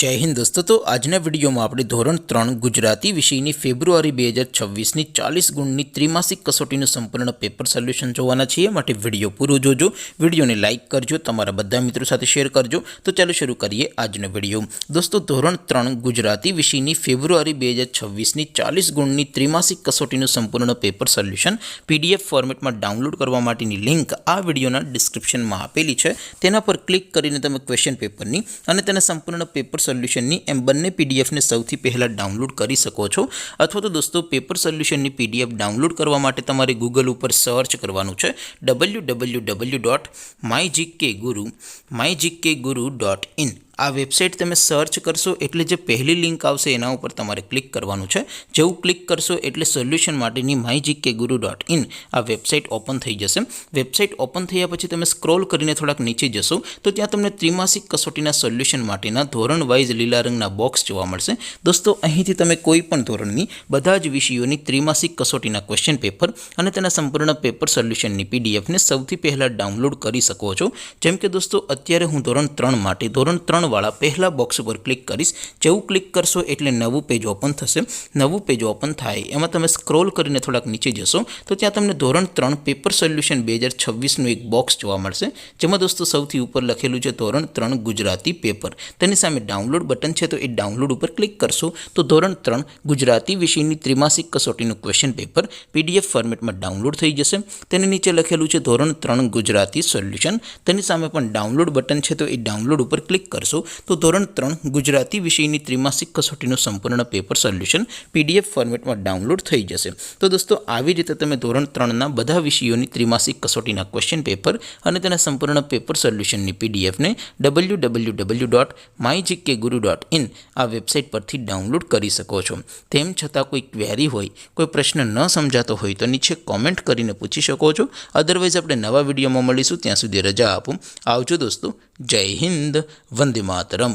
जय हिंद दोस्तों। तो आजना विडियो में આપણે ધોરણ 3 ગુજરાતી વિષયની ફેબ્રુઆરી 2026 ની 40 ગુણની ત્રિમાસિક કસોટીનું સંપૂર્ણ પેપર સોલ્યુશન જોવાના છીએ। માટે વિડિયો પૂરો જોજો, વિડિયોને લાઈક કરજો, તમારા બધા મિત્રો સાથે શેર કરજો। તો ચાલો શરૂ કરીએ આજનો વિડિયો। દોસ્તો ધોરણ 3 ગુજરાતી વિષયની ફેબ્રુઆરી 2026 ની 40 ગુણની ત્રિમાસિક કસોટીનું સંપૂર્ણ પેપર સોલ્યુશન PDF ફોર્મેટમાં ડાઉનલોડ કરવા માટેની લિંક આ વિડિયોના ડિસ્ક્રિપ્શનમાં આપેલી છે। તેના પર ક્લિક કરીને તમે ક્વેશ્ચન પેપરની અને તેના સંપૂર્ણ પેપર સોલ્યુશનની એમ બંને પીડીએફને સૌથી પહેલાં ડાઉનલોડ કરી શકો છો। અથવા તો દોસ્તો પેપર સોલ્યુશનની પીડીએફ ડાઉનલોડ કરવા માટે તમારે ગૂગલ ઉપર સર્ચ કરવાનું છે www.mygkguru.in। આ વેબસાઇટ તમે સર્ચ કરશો એટલે જે પહેલી લિંક આવશે એના ઉપર તમારે ક્લિક કરવાનું છે। જેવું ક્લિક કરશો એટલે સોલ્યુશન માટેની mygkguru.in આ વેબસાઇટ ઓપન થઈ જશે। વેબસાઇટ ઓપન થયા પછી તમે સ્ક્રોલ કરીને થોડાક નીચે જશો તો ત્યાં તમને ત્રિમાસિક કસોટીના સોલ્યુશન માટેના ધોરણ વાઇઝ લીલા રંગના બોક્સ જોવા મળશે। દોસ્તો અહીંથી તમે કોઈ પણ ધોરણની બધા જ વિષયોની ત્રિમાસિક કસોટીના ક્વેશ્ચન પેપર અને તેના સંપૂર્ણ પેપર સોલ્યુશનની પીડીએફને સૌથી પહેલાં ડાઉનલોડ કરી શકો છો। જેમ કે દોસ્તો અત્યારે હું ધોરણ 3 માટે ધોરણ 3 વાળા પહેલા બોક્સ ઉપર ક્લિક કરીશ। જેવું ક્લિક કરશો એટલે નવું પેજ ઓપન થશે। નવું પેજ ઓપન થાય એમાં તમે સ્ક્રોલ કરીને થોડાક નીચે જશો તો ત્યાં તમને ધોરણ 3 પેપર સોલ્યુશન 2026નું એક બોક્સ જોવા મળશે। જેમાં દોસ્તો સૌથી ઉપર લખેલું છે ધોરણ 3 ગુજરાતી પેપર। તેની સામે ડાઉનલોડ બટન છે તો એ ડાઉનલોડ ઉપર ક્લિક કરશો તો ધોરણ 3 ગુજરાતી વિષયની ત્રિમાસિક કસોટીનું ક્વેશ્ચન પેપર PDF ફોર્મેટમાં ડાઉનલોડ થઈ જશે। તેની નીચે લખેલું છે ધોરણ 3 ગુજરાતી સોલ્યુશન। તેની સામે પણ ડાઉનલોડ બટન છે તો એ ડાઉનલોડ ઉપર ક્લિક કરશો તો ધોરણ 3 ગુજરાતી વિષયની ત્રિમાસિક કસોટીનું સંપૂર્ણ પેપર સોલ્યુશન PDF ફોર્મેટમાં ડાઉનલોડ થઈ જશે। તો દોસ્તો આવી રીતે તમે ધોરણ 3ના બધા વિષયોની ત્રિમાસિક કસોટીના ક્વેશ્ચન પેપર અને તેના સંપૂર્ણ પેપર સોલ્યુશનની પીડીએફને www.mygkguru.in આ વેબસાઇટ પરથી ડાઉનલોડ કરી શકો છો। તેમ છતાં કોઈ ક્વેરી હોય, કોઈ પ્રશ્ન ન સમજાતો હોય તો નીચે કોમેન્ટ કરીને પૂછી શકો છો। અદરવાઇઝ આપણે નવા વિડીયોમાં મળીશું, ત્યાં સુધી રજા આપો। આવજો દોસ્તો, જય હિન્દ, વંદે માતરમ।